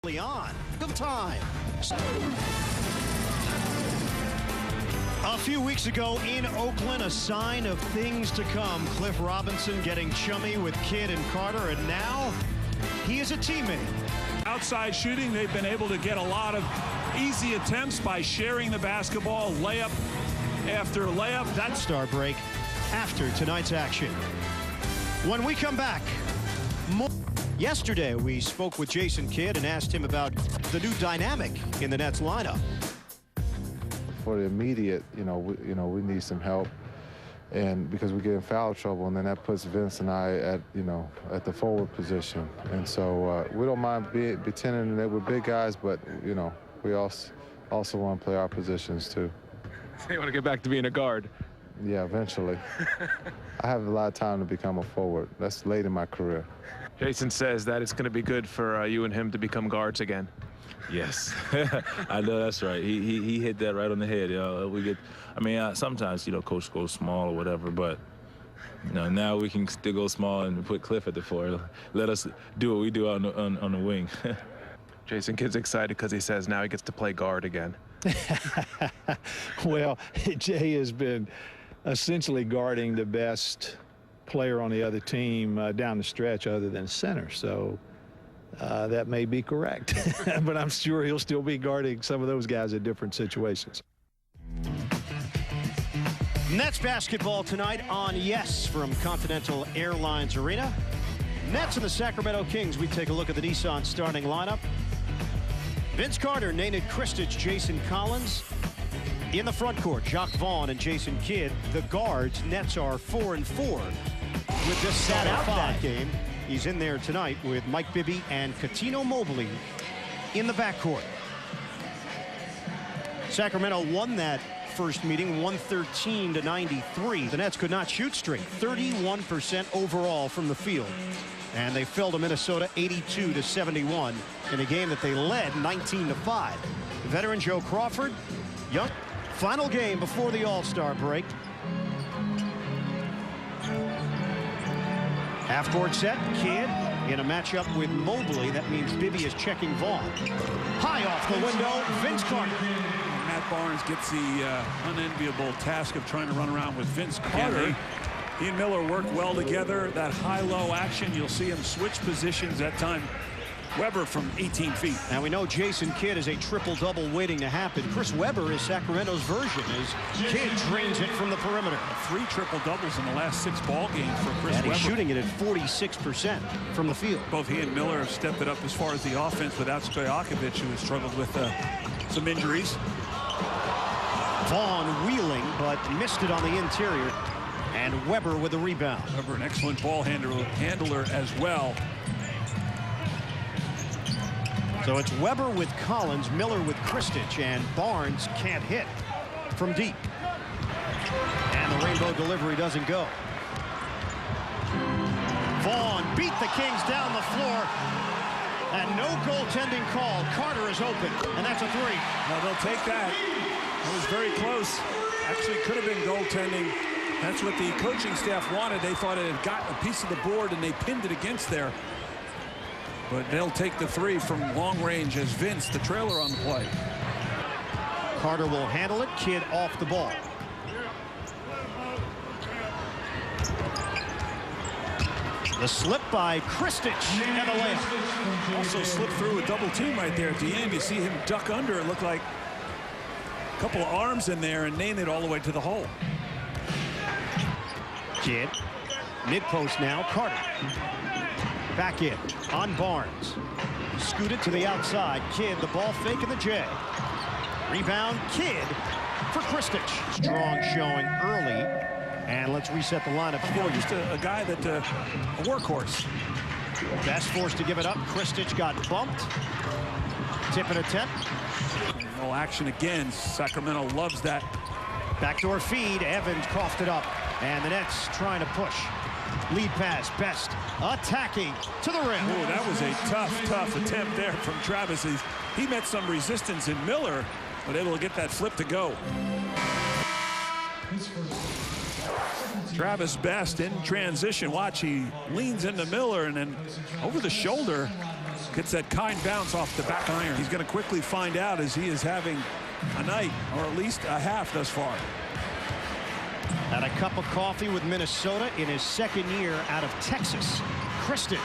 early on. Of time. A few weeks ago in Oakland, a sign of things to come. Cliff Robinson getting chummy with Kidd and Carter, and now he is a teammate. Outside shooting, they've been able to get a lot of easy attempts by sharing the basketball, layup after layup. That star break after tonight's action. When we come back, more. Yesterday we spoke with Jason Kidd and asked him about the new dynamic in the Nets lineup. For the immediate, we need some help, and because we get in foul trouble, and then that puts Vince and I at the forward position, and so we don't mind pretending that we're big guys, but we also want to play our positions too. So you want to get back to being a guard? Yeah, eventually. I have a lot of time to become a forward. That's late in my career. Jason says that it's going to be good for you and him to become guards again. Yes, I know that's right. He hit that right on the head. Sometimes coach goes small or whatever, but now we can still go small and put Cliff at the 4. Let us do what we do on the wing. Jason Kidd's excited because he says now he gets to play guard again. Well, Jay has been essentially guarding the best player on the other team down the stretch other than center, so that may be correct. But I'm sure he'll still be guarding some of those guys in different situations. Nets basketball tonight on Yes from Continental Airlines Arena. Nets and the Sacramento Kings. We take a look at the Nissan starting lineup. Vince Carter, Nenad, Krstic, Jason Collins. In the front court, Jacques Vaughn and Jason Kidd. The guards, Nets are 4-4. With this sat out that game, he's in there tonight with Mike Bibby and Cuttino Mobley in the backcourt. Sacramento won that first meeting 113-93. The Nets could not shoot straight. 31% overall from the field. And they fell to Minnesota 82-71 in a game that they led 19-5. Veteran Joe Crawford, young. Final game before the All-Star break. Half-court set, Kidd in a matchup with Mobley. That means Bibby is checking Vaughn. High off the window, Vince Carter. Matt Barnes gets the unenviable task of trying to run around with Vince Carter. He and Miller work well together. That high-low action, you'll see him switch positions at time. Weber from 18 feet. Now we know Jason Kidd is a triple-double waiting to happen. Chris Weber is Sacramento's version as Kidd drains it from the perimeter. 3 triple-doubles in the last 6 ball games for Chris Weber. And he's shooting it at 46% from the field. Both he and Miller have stepped it up as far as the offense without Stojakovic, who has struggled with some injuries. Vaughn wheeling, but missed it on the interior. And Weber with the rebound. Weber, an excellent ball handler as well. So it's Weber with Collins, Miller with Krstic, and Barnes can't hit from deep. And the rainbow delivery doesn't go. Vaughn beat the Kings down the floor. And no goaltending call. Carter is open, and that's a 3. Now they'll take that. It was very close. Actually could have been goaltending. That's what the coaching staff wanted. They thought it had gotten a piece of the board, and they pinned it against there. But they'll take the 3 from long range as Vince, the trailer on the play. Carter will handle it. Kidd off the ball. The slip by Krstic and the layup. Also slipped through a double team right there at the end. You see him duck under. It looked like a couple of arms in there and nailed it all the way to the hole. Kidd, mid-post now, Carter. Back in, on Barnes. Scooted to the outside, Kidd, the ball fake in the J. Rebound, Kidd for Krstic. Strong showing early, and let's reset the lineup for you. Just a guy that, a workhorse. Best forced to give it up, Krstic got bumped. Tip and attempt. No action again, Sacramento loves that. Backdoor feed, Evans coughed it up. And the Nets trying to push. Lead pass, Best attacking to the rim. Oh, that was a tough attempt there from Travis. He met some resistance in Miller, but able to get that flip to go. Travis Best in transition. Watch, he leans into Miller and then over the shoulder Gets that kind bounce off the back iron. He's going to quickly find out as he is having a night, or at least a half thus far. Had a cup of coffee with Minnesota in his second year out of Texas. Krstic.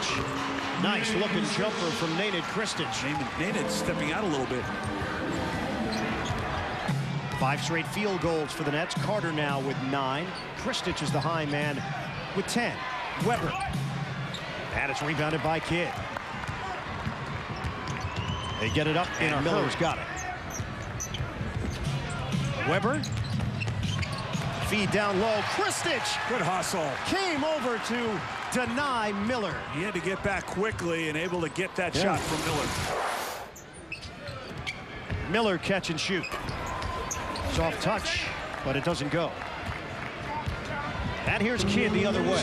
Nice looking jumper from Nenad Krstic. Nenad stepping out a little bit. 5 straight field goals for the Nets. Carter now with 9. Krstic is the high man with 10. Weber. And it's rebounded by Kidd. They get it up, and Miller's got it. Weber. Feed down low. Krstic. Good hustle. Came over to deny Miller. He had to get back quickly and able to get that shot from Miller. Miller catch and shoot. Soft touch, but it doesn't go. And here's Kidd the other way.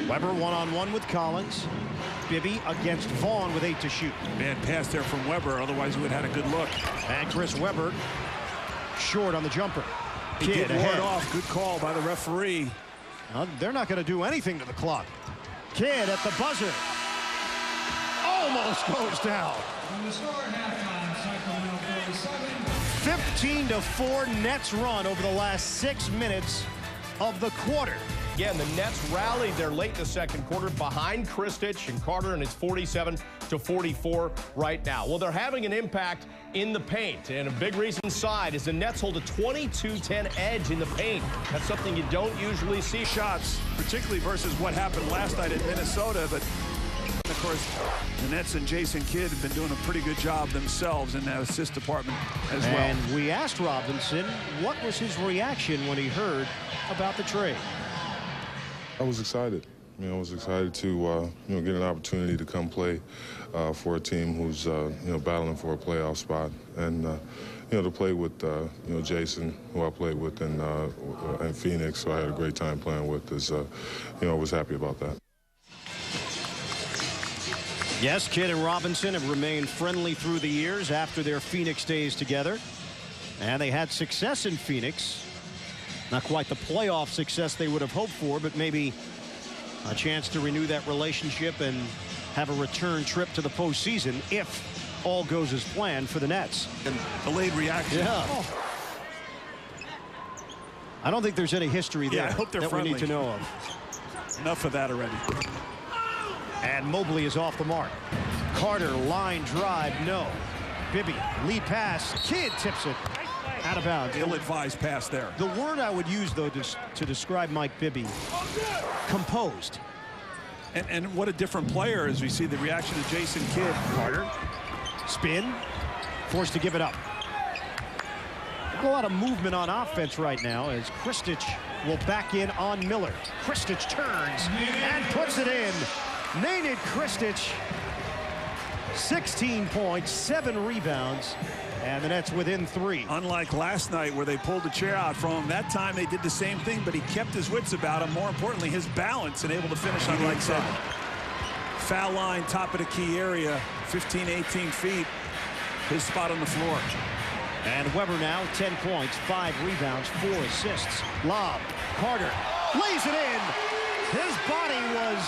Weber one-on-one with Collins. Bibby against Vaughn with 8 to shoot. Bad pass there from Weber, otherwise he would have had a good look. And Chris Weber short on the jumper. Kidd ahead off. Good call by the referee. They're not going to do anything to the clock. Kidd at the buzzer. Almost goes down. 15-4 Nets run over the last 6 minutes of the quarter. Again, the Nets rallied there late in the second quarter behind Krstic and Carter, and it's 47-44 right now. Well, they're having an impact in the paint, and a big reason inside is the Nets hold a 22-10 edge in the paint. That's something you don't usually see. Shots, particularly versus what happened last night in Minnesota, but of course, the Nets and Jason Kidd have been doing a pretty good job themselves in that assist department as well. And we asked Robinson what was his reaction when he heard about the trade. I was excited. I was excited to get an opportunity to come play for a team who's battling for a playoff spot, and to play with Jason, who I played with in Phoenix, so I had a great time playing with. I was happy about that. Yes, Kidd and Robinson have remained friendly through the years after their Phoenix days together, and they had success in Phoenix. Not quite the playoff success they would have hoped for, but maybe a chance to renew that relationship and have a return trip to the postseason if all goes as planned for the Nets. And delayed reaction. Yeah. Oh. I don't think there's any history there I hope they're that friendly. we need to know of. Enough of that already. And Mobley is off the mark. Carter, line drive, no. Bibby, lead pass. Kidd tips it out of bounds. Ill-advised pass there. The word I would use, though, to describe Mike Bibby, composed. And what a different player as we see the reaction of Jason Kidd. Carter, spin, forced to give it up. A lot of movement on offense right now as Krstic will back in on Miller. Krstic turns and puts it in. Nenad Krstic, 16 points, 7 rebounds, and the Nets within 3. Unlike last night where they pulled the chair out from him, that time they did the same thing, but he kept his wits about him. More importantly, his balance, and able to finish on the inside. Foul line, top of the key area, 15, 18 feet. His spot on the floor. And Weber now 10 points, 5 rebounds, 4 assists. Lob, Carter lays it in. His body was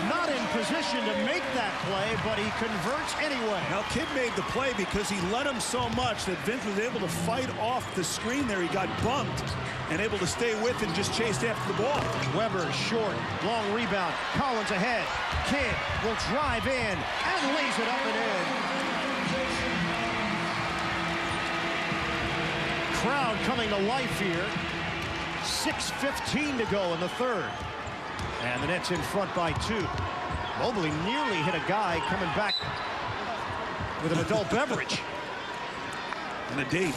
not in position to make that play, but he converts anyway. Now, Kidd made the play because he let him so much that Vince was able to fight off the screen there. He got bumped and able to stay with and just chased after the ball. Weber short, long rebound. Collins ahead. Kidd will drive in and lays it up and in. Crowd coming to life here. 6:15 to go in the third. And the Nets in front by 2. Mobley nearly hit a guy coming back with an adult beverage. And a date.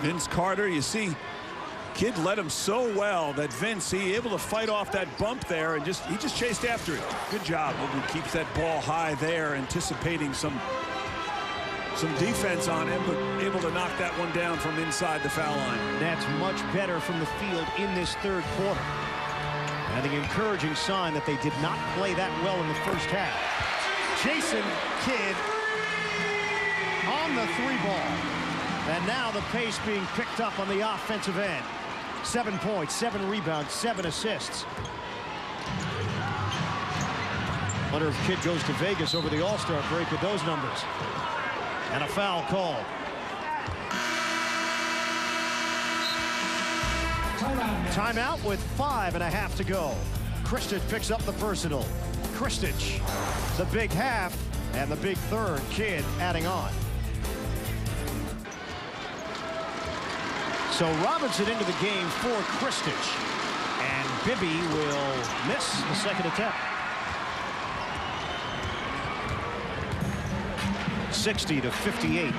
Vince Carter, you see, Kidd led him so well that Vince, he able to fight off that bump there and he just chased after it. Good job. Mobley keeps that ball high there, anticipating some defense on him, but able to knock that one down from inside the foul line. That's much better from the field in this third quarter. And the encouraging sign that they did not play that well in the first half. Jason Kidd on the 3-ball. And now the pace being picked up on the offensive end. 7 points, 7 rebounds, 7 assists. Wonder if Kidd goes to Vegas over the All-Star break with those numbers. And a foul called. Timeout with 5.5 to go. Krstic picks up the personal. Krstic, the big half and the big third. Kidd adding on. So Robinson into the game for Krstic. And Bibby will miss the second attempt. 60-58.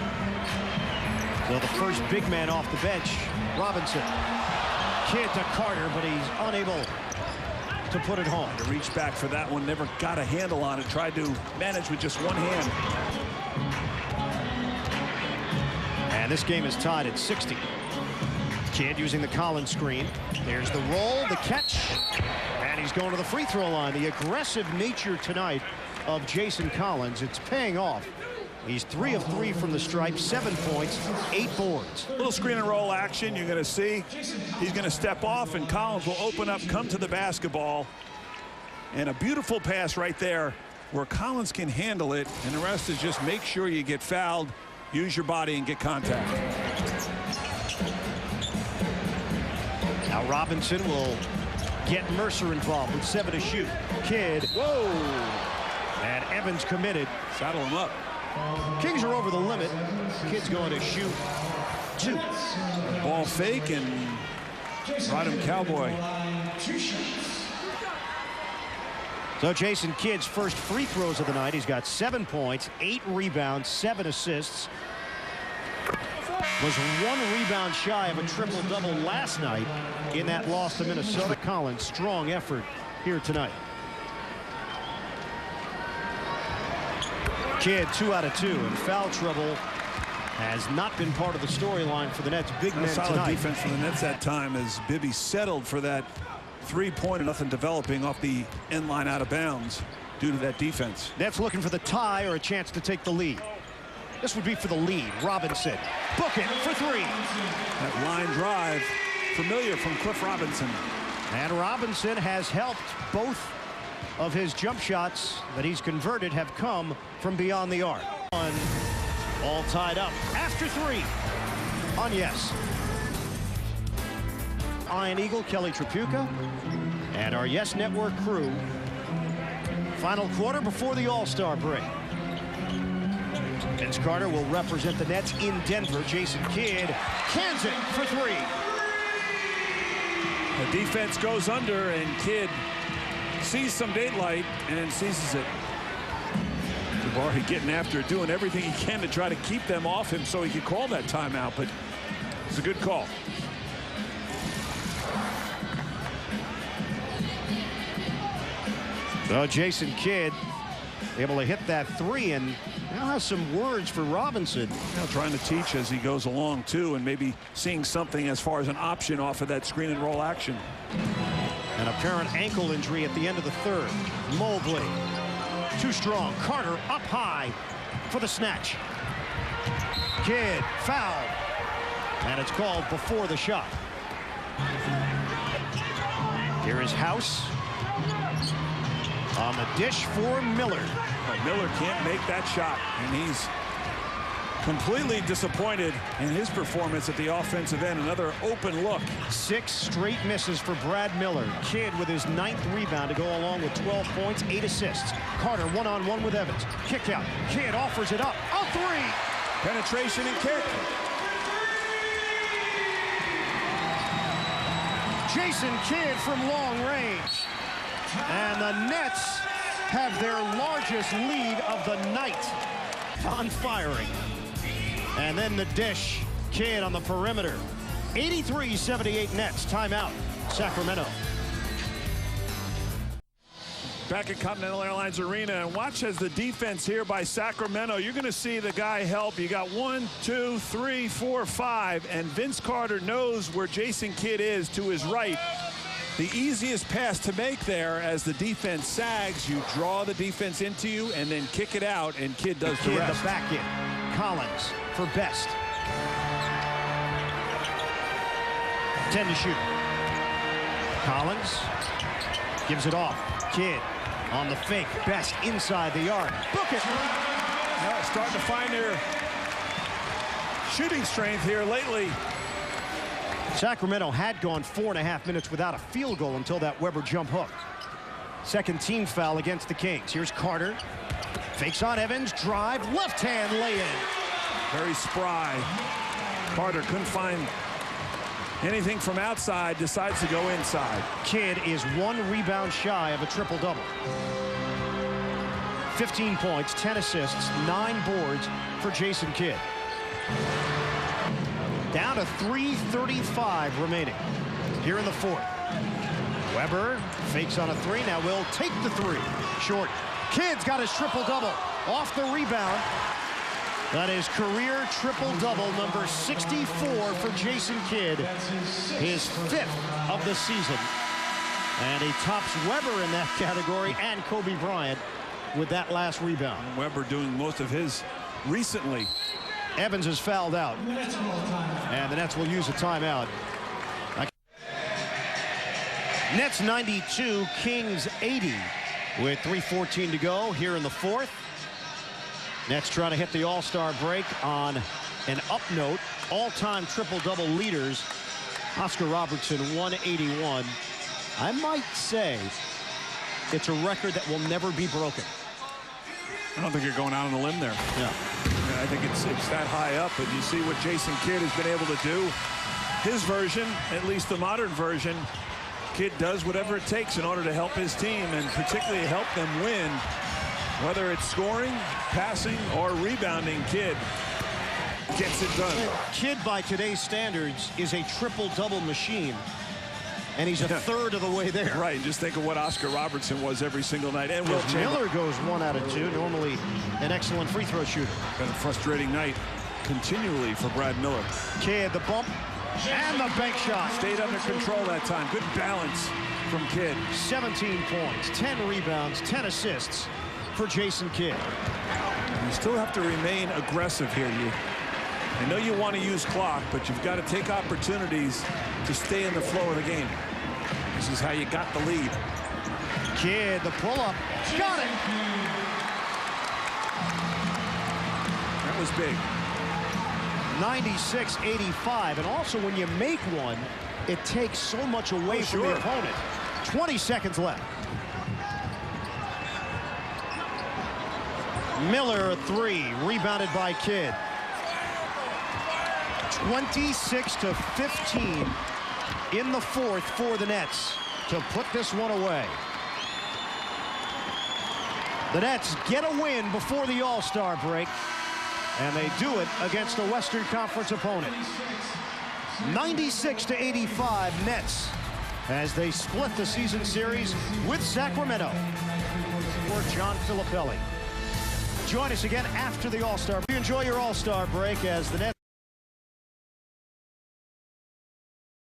So the first big man off the bench, Robinson. Kidd to Carter, but he's unable to put it home. To reach back for that one, never got a handle on it. Tried to manage with just one hand. And this game is tied at 60. Kidd using the Collins screen. There's the roll, the catch, and he's going to the free throw line. The aggressive nature tonight of Jason Collins, it's paying off. He's 3 of 3 from the stripe, 7 points, 8 boards. Little screen and roll action. You're going to see he's going to step off, and Collins will open up, come to the basketball. And a beautiful pass right there where Collins can handle it, and the rest is just make sure you get fouled, use your body, and get contact. Now Robinson will get Mercer involved with 7 to shoot. Kidd. Whoa! And Evans committed. Saddle him up. Kings are over the limit. Kidd's going to shoot 2. Ball fake and ride him cowboy. So Jason Kidd's first free throws of the night. He's got 7 points, 8 rebounds, 7 assists. Was 1 rebound shy of a triple-double last night in that loss to Minnesota. Collins, strong effort here tonight. Kidd 2 out of 2, and foul trouble has not been part of the storyline for the Nets. Big men solid tonight. Defense for the Nets that time as Bibby settled for that 3-pointer, nothing developing off the end line out of bounds due to that defense. Nets looking for the tie or a chance to take the lead. This would be for the lead. Robinson, book it for 3. That line drive, familiar from Cliff Robinson. And Robinson has helped. Both of his jump shots that he's converted have come from beyond the arc. All tied up after 3 on Yes. Iron Eagle, Kelly Tripucka, and our Yes Network crew. Final quarter before the All-Star break. Vince Carter will represent the Nets in Denver. Jason Kidd cans it for 3. The defense goes under, and Kidd sees some daylight and seizes it. Jabari getting after it, doing everything he can to try to keep them off him so he could call that timeout, but it's a good call. So Jason Kidd able to hit that 3, and now has some words for Robinson. Now trying to teach as he goes along too, and maybe seeing something as far as an option off of that screen and roll action. An apparent ankle injury at the end of the third. Mobley too strong. Carter up high for the snatch. Kidd fouled, and it's called before the shot. Here is House on the dish for Miller. Miller can't make that shot, and he's completely disappointed in his performance at the offensive end. Another open look. 6 straight misses for Brad Miller. Kidd with his 9th rebound to go along with 12 points, 8 assists. Carter one-on-one with Evans. Kick out. Kidd offers it up. A 3. Penetration and kick. Jason Kidd from long range. And the Nets have their largest lead of the night on firing. And then the dish. Kidd on the perimeter. 83-78 Nets. Timeout. Sacramento. Back at Continental Airlines Arena, and watch as the defense here by Sacramento. You're going to see the guy help. You got 1, 2, 3, 4, 5, and Vince Carter knows where Jason Kidd is to his right. The easiest pass to make there as the defense sags, you draw the defense into you and then kick it out, and Kidd does the rest. The back in. Collins for Best. 10 to shoot. Collins gives it off. Kidd On the fake, Best inside the arc. Book it. Well, starting to find their shooting strength here lately. Sacramento had gone 4.5 minutes without a field goal until that Weber jump hook. Second team foul against the Kings. Here's Carter. Fakes on Evans. Drive. Left hand lay-in. Very spry. Carter couldn't find anything from outside. Decides to go inside. Kidd is 1 rebound shy of a triple-double. 15 points, 10 assists, 9 boards for Jason Kidd. Down to 3:35 remaining here in the fourth. Weber fakes on a 3. Now will take the 3. Short. Kidd's got his triple-double. Off the rebound. That is career triple-double number 64 for Jason Kidd. His 5th of the season. And he tops Weber in that category and Kobe Bryant with that last rebound. Weber doing most of his recently. Evans is fouled out. And the Nets will use a timeout. Nets 92, Kings 80 with 3:14 to go here in the fourth. Nets trying to hit the All-Star break on an up note. All-time triple-double leaders. Oscar Robertson 181. I might say it's a record that will never be broken. I don't think you're going out on a limb there. No. I think it's that high up, but you see what Jason Kidd has been able to do. His version, at least the modern version, Kidd does whatever it takes in order to help his team and particularly help them win. Whether it's scoring, passing, or rebounding, Kidd gets it done. Kidd, by today's standards, is a triple-double machine. And he's a third of the way there. Right, just think of what Oscar Robertson was every single night. And Will Miller goes 1 out of 2, normally an excellent free throw shooter. Been a frustrating night continually for Brad Miller. Kidd, the bump, and the bank shot. Stayed under control that time. Good balance from Kidd. 17 points, 10 rebounds, 10 assists for Jason Kidd. You still have to remain aggressive here. I know you want to use clock, but you've got to take opportunities to stay in the flow of the game. This is how you got the lead. Kidd, the pull-up, got it. That was big. 96-85, and also when you make one, it takes so much away from the opponent. 20 seconds left. Miller, a 3, rebounded by Kidd. 26-15 in the fourth for the Nets to put this one away. The Nets get a win before the All-Star break, and they do it against a Western Conference opponent. 96-85 Nets as they split the season series with Sacramento. For John Filippelli. Join us again after the All-Star. Enjoy your All-Star break as the Nets